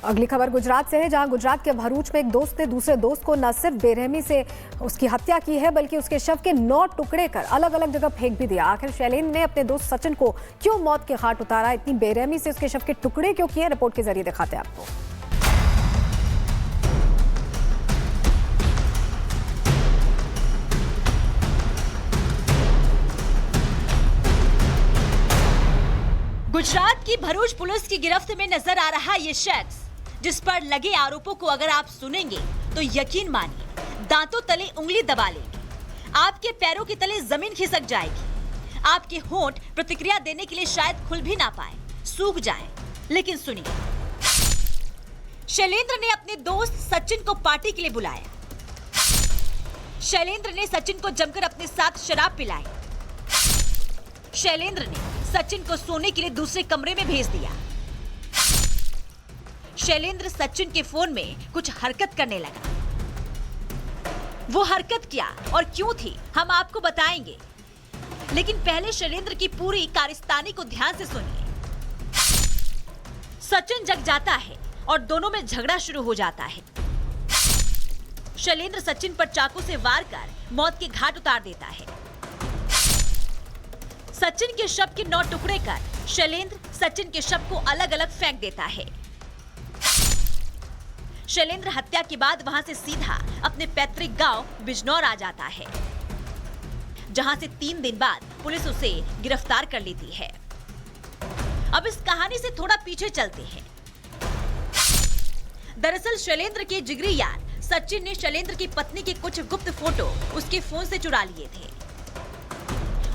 अगली खबर गुजरात से है, जहां गुजरात के भरूच में एक दोस्त ने दूसरे दोस्त को न सिर्फ बेरहमी से उसकी हत्या की है बल्कि उसके शव के 9 टुकड़े कर अलग अलग जगह फेंक भी दिया। आखिर शैलेंद्र ने अपने दोस्त सचिन को क्यों मौत के घाट उतारा, इतनी बेरहमी से उसके शव के टुकड़े क्यों किए, रिपोर्ट के जरिए दिखाते हैं आपको। गुजरात की भरूच पुलिस की गिरफ्त में नजर आ रहा ये शख्स, जिस पर लगे आरोपों को अगर आप सुनेंगे तो यकीन मानिए दांतों तले उंगली दबा लेंगे, आपके पैरों के तले जमीन खिसक जाएगी, आपके होंठ प्रतिक्रिया देने के लिए शायद खुल भी ना पाए, सूख जाएं। लेकिन सुनिए, शैलेंद्र ने अपने दोस्त सचिन को पार्टी के लिए बुलाया। शैलेंद्र ने सचिन को जमकर अपने साथ शराब पिलाई। शैलेंद्र ने सचिन को सोने के लिए दूसरे कमरे में भेज दिया। शैलेंद्र सचिन के फोन में कुछ हरकत करने लगा। वो हरकत क्या और क्यों थी हम आपको बताएंगे, लेकिन पहले शैलेंद्र की पूरी कारस्तानी को ध्यान से सुनिए। सचिन जग जाता है और दोनों में झगड़ा शुरू हो जाता है। शैलेंद्र सचिन पर चाकू से वार कर मौत के घाट उतार देता है। सचिन के शव के 9 टुकड़े कर शैलेंद्र सचिन के शव को अलग अलग फेंक देता है। शैलेंद्र हत्या के बाद वहां से सीधा अपने पैतृक गांव बिजनौर आ जाता है, जहां से 3 दिन बाद पुलिस उसे गिरफ्तार कर लेती है। अब इस कहानी से थोड़ा पीछे चलते हैं। दरअसल शैलेंद्र के जिगरी यार सचिन ने शैलेंद्र की पत्नी के कुछ गुप्त फोटो उसके फोन से चुरा लिए थे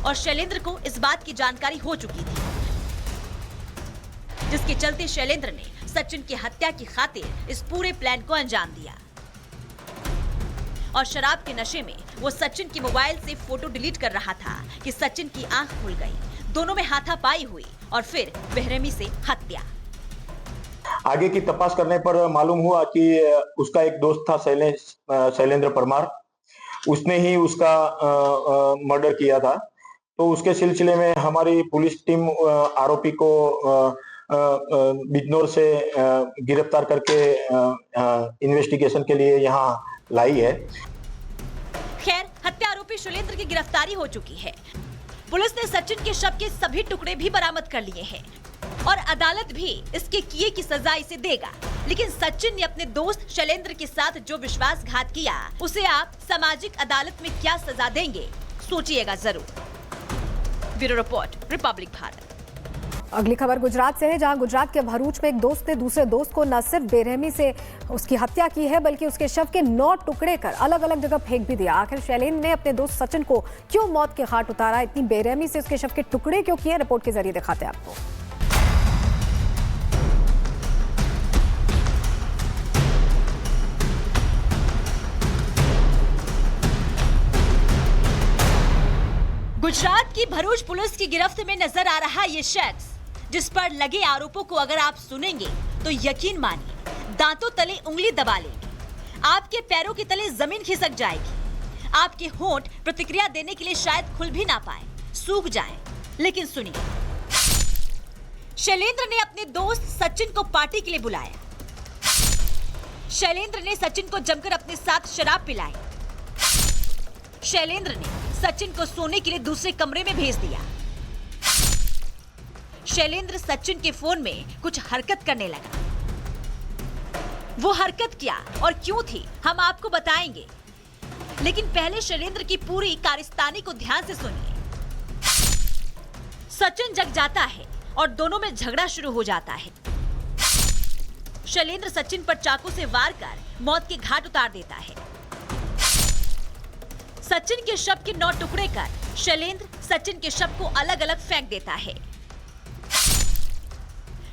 और शैलेंद्र को इस बात की जानकारी हो चुकी थी, जिसके चलते शैलेंद्र ने सचिन की हत्या की खातिर इस पूरे प्लान को अंजाम दिया और शराब के नशे में वो सचिन के मोबाइल से फोटो डिलीट कर रहा था कि सचिन की आंख खुल गई। दोनों में हाथापाई हुई और फिर बेरहमी से हत्या। आगे की तपास करने पर मालूम हुआ कि उसका एक दोस्त था शैलेंद्र परमार, उसने ही उसका मर्डर किया था। तो उसके सिलसिले में हमारी पुलिस टीम आरोपी को बिजनौर से गिरफ्तार करके इन्वेस्टिगेशन के लिए यहाँ लाई है। खैर, हत्या आरोपी शैलेंद्र की गिरफ्तारी हो चुकी है। पुलिस ने सचिन के शव के सभी टुकड़े भी बरामद कर लिए हैं और अदालत भी इसके किए की सजा इसे देगा। लेकिन सचिन ने अपने दोस्त शैलेंद्र के साथ जो विश्वासघात किया, उसे आप सामाजिक अदालत में क्या सजा देंगे, सोचिएगा जरूर। Bureau report, Republic Bharat. अगली खबर गुजरात से है, जहां गुजरात के भरूच में एक दोस्त ने दूसरे दोस्त को न सिर्फ बेरहमी से उसकी हत्या की है बल्कि उसके शव के 9 टुकड़े कर अलग अलग जगह फेंक भी दिया। आखिर शैलेंद्र ने अपने दोस्त सचिन को क्यों मौत के घाट उतारा, इतनी बेरहमी से उसके शव के टुकड़े क्यों किए, रिपोर्ट के जरिए दिखाते हैं आपको। गुजरात की भरूच पुलिस की गिरफ्त में नजर आ रहा ये शख्स, जिस पर लगे आरोपों को अगर आप सुनेंगे तो यकीन मानिए दांतों तले उंगली दबा लेंगे, आपके पैरों के तले जमीन खिसक जाएगी, आपके होंठ प्रतिक्रिया देने के लिए शायद खुल भी ना पाए, सूख जाएं। लेकिन सुनिए, शैलेंद्र ने अपने दोस्त सचिन को पार्टी के लिए बुलाया। शैलेंद्र ने सचिन को जमकर अपने साथ शराब पिलाई। शैलेंद्र ने सचिन को सोने के लिए दूसरे कमरे में भेज दिया। शैलेंद्र सचिन के फोन में कुछ हरकत करने लगा। वो हरकत क्या और क्यों थी हम आपको बताएंगे, लेकिन पहले शैलेंद्र की पूरी कारस्तानी को ध्यान से सुनिए। सचिन जग जाता है और दोनों में झगड़ा शुरू हो जाता है। शैलेंद्र सचिन पर चाकू से वार कर मौत के घाट उतार देता है। सचिन के शव के 9 टुकड़े कर शैलेंद्र सचिन के शव को अलग अलग फेंक देता है।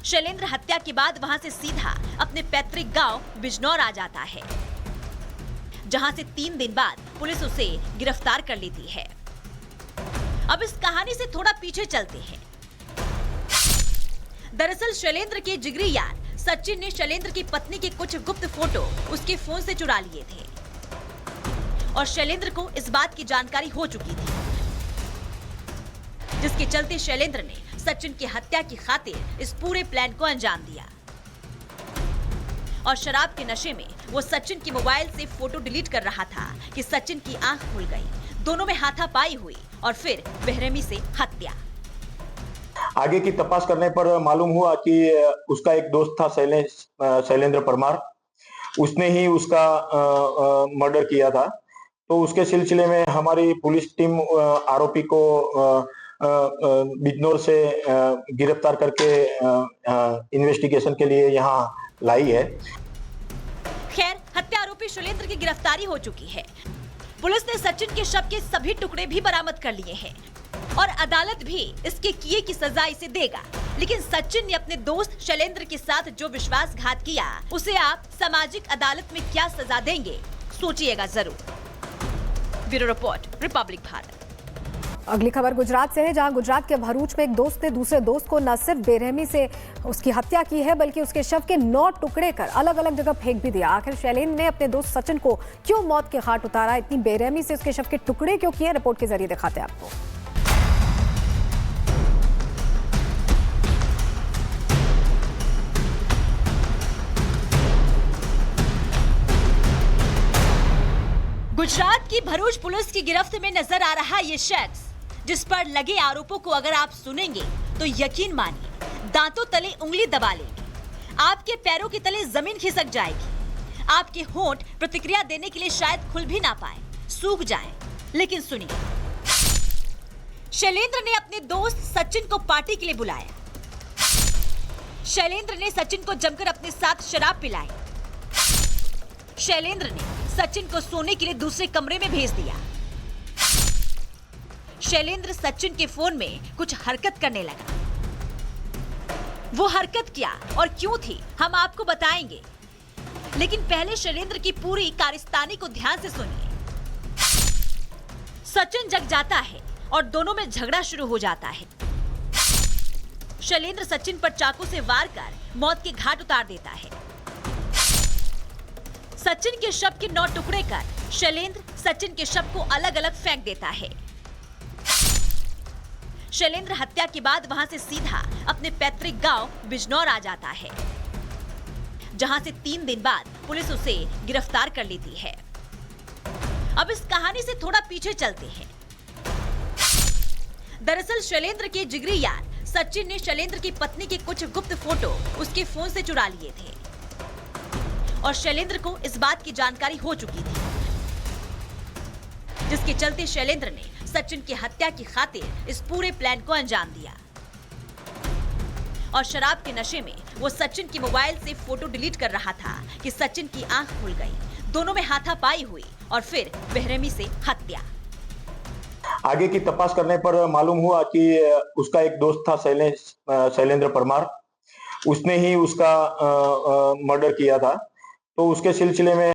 शैलेंद्र हत्या के बाद वहां से सीधा अपने पैतृक गांव बिजनौर आ जाता है, जहां से 3 दिन बाद पुलिस उसे गिरफ्तार कर लेती है। अब इस कहानी से थोड़ा पीछे चलते हैं। दरअसल शैलेंद्र के जिगरी यार सचिन ने शैलेंद्र की पत्नी के कुछ गुप्त फोटो उसके फोन से चुरा लिए थे और शैलेंद्र को इस बात की जानकारी हो चुकी थी, जिसके चलते शैलेंद्र ने सचिन की हत्या की खातिर इस पूरे प्लान को अंजाम दिया और शराब के नशे में वो सचिन के मोबाइल से फोटो डिलीट कर रहा था कि सचिन की आंख खुल गई। दोनों में हाथापाई हुई और फिर बेरहमी से हत्या। आगे की तपास करने पर मालूम हुआ कि उसका एक दोस्त था शैलेंद्र परमार, उसने ही उसका मर्डर किया था। तो उसके सिलसिले में हमारी पुलिस टीम आरोपी को बिजनौर से गिरफ्तार करके इन्वेस्टिगेशन के लिए यहाँ लाई है। खैर, हत्या आरोपी शैलेंद्र की गिरफ्तारी हो चुकी है। पुलिस ने सचिन के शव के सभी टुकड़े भी बरामद कर लिए हैं और अदालत भी इसके किए की सजा इसे देगा। लेकिन सचिन ने अपने दोस्त शैलेंद्र के साथ जो विश्वासघात किया, उसे आप सामाजिक अदालत में क्या सजा देंगे, सोचिएगा जरूर। Bureau report, Republic Bharat. अगली खबर गुजरात से है, जहां गुजरात के भरूच में एक दोस्त ने दूसरे दोस्त को न सिर्फ बेरहमी से उसकी हत्या की है, बल्कि उसके शव के 9 टुकड़े कर अलग अलग जगह फेंक भी दिया। आखिर शैलेंद्र ने अपने दोस्त सचिन को क्यों मौत के घाट उतारा, इतनी बेरहमी से उसके शव के टुकड़े क्यों किए, रिपोर्ट के जरिए दिखाते हैं आपको। गुजरात की भरूच पुलिस की गिरफ्त में नजर आ रहा ये शख्स, जिस पर लगे आरोपों को अगर आप सुनेंगे तो यकीन मानिए दांतों तले उंगली दबा लेंगे, आपके पैरों के तले जमीन खिसक जाएगी, आपके होंठ प्रतिक्रिया देने के लिए शायद खुल भी ना पाए, सूख जाएं। लेकिन सुनिए, शैलेंद्र ने अपने दोस्त सचिन को पार्टी के लिए बुलाया। शैलेंद्र ने सचिन को जमकर अपने साथ शराब पिलाई। शैलेंद्र ने सचिन को सोने के लिए दूसरे कमरे में भेज दिया। शैलेंद्र सचिन के फोन में कुछ हरकत करने लगा। वो हरकत क्या और क्यों थी, हम आपको बताएंगे। लेकिन पहले शैलेंद्र की पूरी कारस्तानी को ध्यान से सुनिए। सचिन जग जाता है और दोनों में झगड़ा शुरू हो जाता है। शैलेंद्र सचिन पर चाकू से वार कर मौत के घाट उतार देता है। सचिन के शव के 9 टुकड़े कर शैलेंद्र सचिन के शव को अलग अलग फेंक देता है। शैलेंद्र हत्या के बाद वहां से सीधा अपने पैतृक गांव बिजनौर आ जाता है, जहां से 3 दिन बाद पुलिस उसे गिरफ्तार कर लेती है। अब इस कहानी से थोड़ा पीछे चलते हैं। दरअसल शैलेंद्र के जिगरी यार सचिन ने शैलेंद्र की पत्नी के कुछ गुप्त फोटो उसके फोन से चुरा लिए थे और शैलेंद्र को इस बात की जानकारी हो चुकी थी, जिसके चलते शैलेंद्र ने सचिन की हत्या की खातिर इस पूरे प्लान को अंजाम दिया और शराब के नशे में वो सचिन के मोबाइल से फोटो डिलीट कर रहा था कि सचिन की आंख खुल गई। दोनों में हाथापाई हुई और फिर बेरहमी से हत्या। आगे की तपास करने पर मालूम हुआ कि उसका एक दोस्त था शैलेंद्र परमार, उसने ही उसका मर्डर किया था। तो उसके सिलसिले में